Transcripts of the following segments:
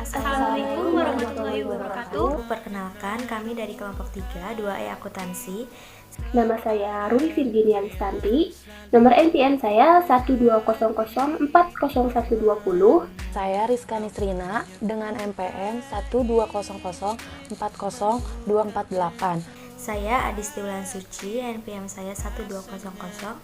Assalamualaikum warahmatullahi wabarakatuh. Perkenalkan, kami dari kelompok 3, 2E Akuntansi. Nama saya Ruli Virginia Listanti. Nomor NPM saya 120040120. Saya Rizka Nisrina dengan MPN 120040248. Saya Adisti Wulan Suci, NPM saya 120040119.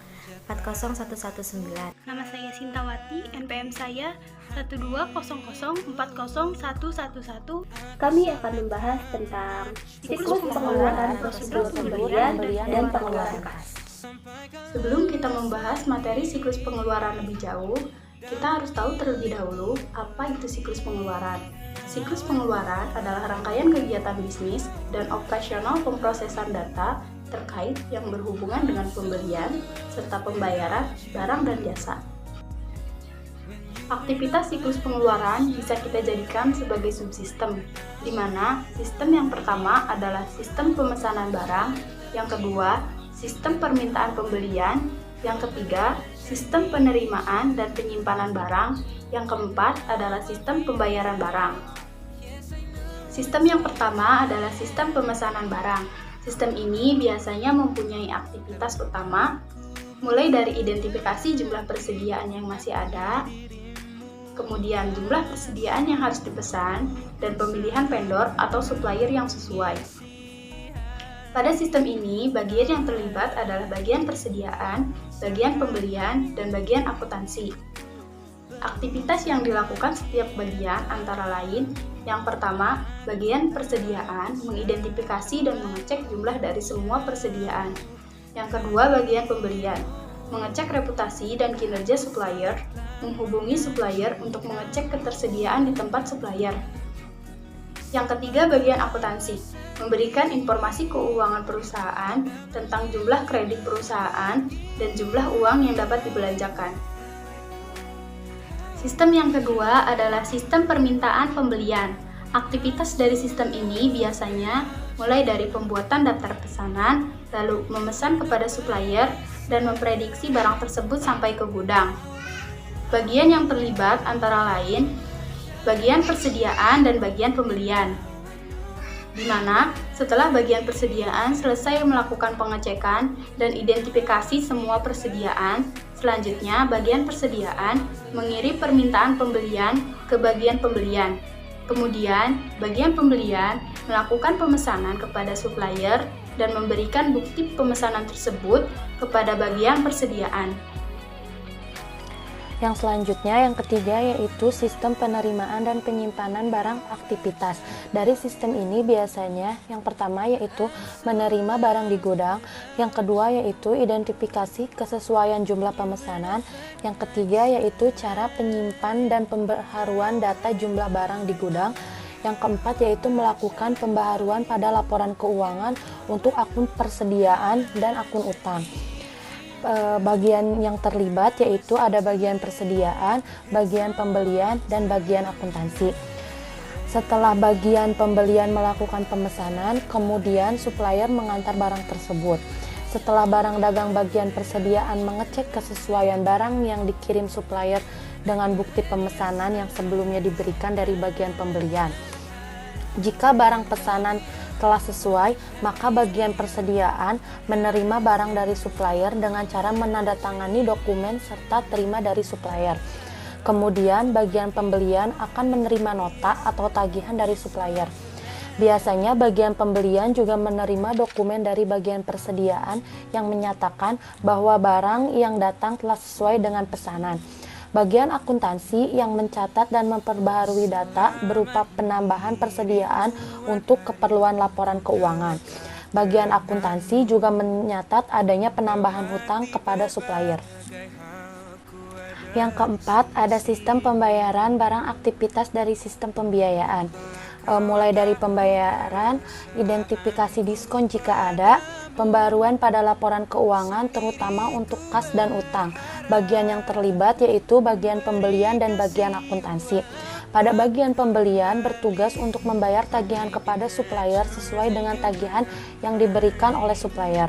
Nama saya Sintawati, NPM saya 120040111. Kami akan membahas tentang siklus pengeluaran prosedur pembelian dan pengeluaran kas. Sebelum kita membahas materi siklus pengeluaran lebih jauh, kita harus tahu terlebih dahulu apa itu siklus pengeluaran. Siklus pengeluaran adalah rangkaian kegiatan bisnis dan operasional pemrosesan data terkait yang berhubungan dengan pembelian serta pembayaran barang dan jasa. Aktivitas siklus pengeluaran bisa kita jadikan sebagai subsistem, di mana sistem yang pertama adalah sistem pemesanan barang, yang kedua, sistem permintaan pembelian, yang ketiga, sistem penerimaan dan penyimpanan barang, yang keempat adalah sistem pembayaran barang. Sistem yang pertama adalah sistem pemesanan barang. Sistem ini biasanya mempunyai aktivitas utama, mulai dari identifikasi jumlah persediaan yang masih ada, kemudian jumlah persediaan yang harus dipesan, dan pemilihan vendor atau supplier yang sesuai. Pada sistem ini, bagian yang terlibat adalah bagian persediaan, bagian pembelian, dan bagian akuntansi. Aktivitas yang dilakukan setiap bagian antara lain, yang pertama, bagian persediaan mengidentifikasi dan mengecek jumlah dari semua persediaan. Yang kedua, bagian pembelian mengecek reputasi dan kinerja supplier, menghubungi supplier untuk mengecek ketersediaan di tempat supplier. Yang ketiga, bagian akuntansi, memberikan informasi keuangan perusahaan tentang jumlah kredit perusahaan dan jumlah uang yang dapat dibelanjakan. Sistem yang kedua adalah sistem permintaan pembelian. Aktivitas dari sistem ini biasanya mulai dari pembuatan daftar pesanan, lalu memesan kepada supplier, dan memprediksi barang tersebut sampai ke gudang. Bagian yang terlibat antara lain bagian persediaan dan bagian pembelian, di mana setelah bagian persediaan selesai melakukan pengecekan dan identifikasi semua persediaan, selanjutnya bagian persediaan mengirim permintaan pembelian ke bagian pembelian. Kemudian, bagian pembelian melakukan pemesanan kepada supplier dan memberikan bukti pemesanan tersebut kepada bagian persediaan. Yang selanjutnya, yang ketiga, yaitu sistem penerimaan dan penyimpanan barang aktivitas. Dari sistem ini biasanya yang pertama yaitu menerima barang di gudang, yang kedua yaitu identifikasi kesesuaian jumlah pemesanan, yang ketiga yaitu cara penyimpan dan pembaharuan data jumlah barang di gudang, yang keempat yaitu melakukan pembaharuan pada laporan keuangan untuk akun persediaan dan akun utang. Bagian yang terlibat yaitu ada bagian persediaan, bagian pembelian, dan bagian akuntansi. Setelah bagian pembelian melakukan pemesanan, kemudian supplier mengantar barang tersebut. Setelah barang dagang bagian persediaan mengecek kesesuaian barang yang dikirim supplier dengan bukti pemesanan yang sebelumnya diberikan dari bagian pembelian. Jika barang pesanan telah sesuai, maka bagian persediaan menerima barang dari supplier dengan cara menandatangani dokumen serta terima dari supplier. Kemudian bagian pembelian akan menerima nota atau tagihan dari supplier. Biasanya bagian pembelian juga menerima dokumen dari bagian persediaan yang menyatakan bahwa barang yang datang telah sesuai dengan pesanan. Bagian akuntansi yang mencatat dan memperbaharui data berupa penambahan persediaan untuk keperluan laporan keuangan. Bagian akuntansi juga mencatat adanya penambahan hutang kepada supplier. Yang keempat, ada sistem pembayaran barang aktivitas dari sistem pembiayaan. Mulai dari pembayaran, identifikasi diskon jika ada, pembaruan pada laporan keuangan terutama untuk kas dan utang. Bagian yang terlibat yaitu bagian pembelian dan bagian akuntansi. Pada bagian pembelian bertugas untuk membayar tagihan kepada supplier sesuai dengan tagihan yang diberikan oleh supplier.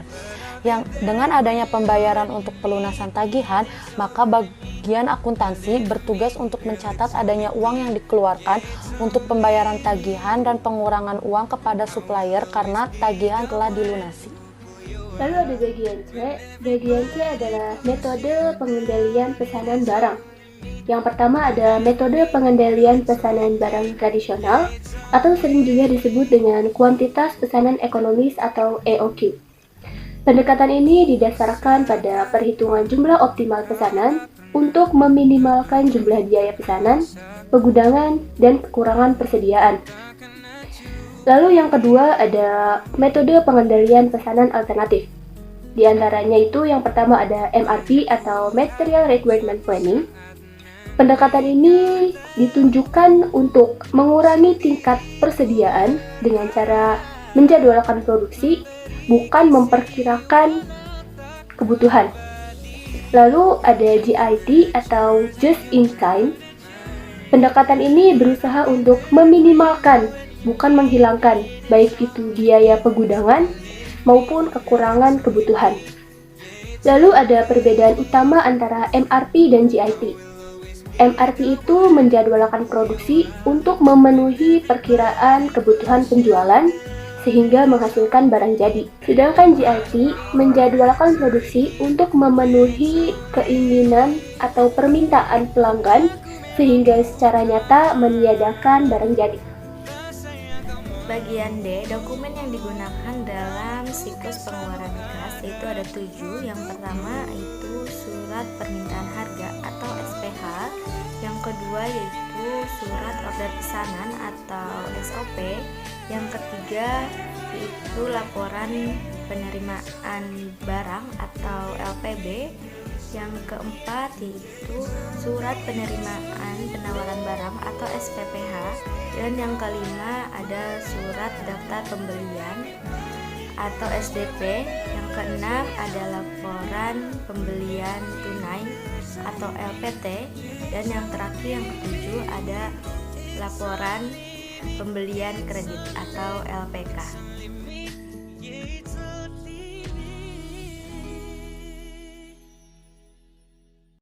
Yang dengan adanya pembayaran untuk pelunasan tagihan, maka bagian akuntansi bertugas untuk mencatat adanya uang yang dikeluarkan untuk pembayaran tagihan dan pengurangan uang kepada supplier karena tagihan telah dilunasi. Lalu ada bagian C. Bagian C adalah metode pengendalian pesanan barang. Yang pertama ada metode pengendalian pesanan barang tradisional atau sering juga disebut dengan kuantitas pesanan ekonomis atau EOQ. Pendekatan ini didasarkan pada perhitungan jumlah optimal pesanan untuk meminimalkan jumlah biaya pesanan, pegudangan, dan kekurangan persediaan. Lalu yang kedua ada metode pengendalian pesanan alternatif. Di antaranya itu yang pertama ada MRP atau Material Requirement Planning. Pendekatan ini ditunjukkan untuk mengurangi tingkat persediaan dengan cara menjadwalkan produksi, bukan memperkirakan kebutuhan. Lalu ada JIT atau Just in Time. Pendekatan ini berusaha untuk meminimalkan, bukan menghilangkan, baik itu biaya pegudangan maupun kekurangan kebutuhan. Lalu ada perbedaan utama antara MRP dan JIT. MRP itu menjadwalkan produksi untuk memenuhi perkiraan kebutuhan penjualan sehingga menghasilkan barang jadi. Sedangkan JIT menjadwalkan produksi untuk memenuhi keinginan atau permintaan pelanggan sehingga secara nyata meniadakan barang jadi. Bagian D, dokumen yang digunakan dalam siklus pengeluaran kas yaitu ada 7. Yang pertama itu surat permintaan harga atau SPH. Yang kedua yaitu surat order pesanan atau SOP. Yang ketiga yaitu laporan penerimaan barang atau LPB. Yang keempat yaitu surat penerimaan penawaran barang atau SPPH. Dan yang kelima ada surat daftar pembelian atau SDP. Yang keenam ada laporan pembelian tunai atau LPT. Dan yang terakhir yang ketujuh ada laporan pembelian kredit atau LPK.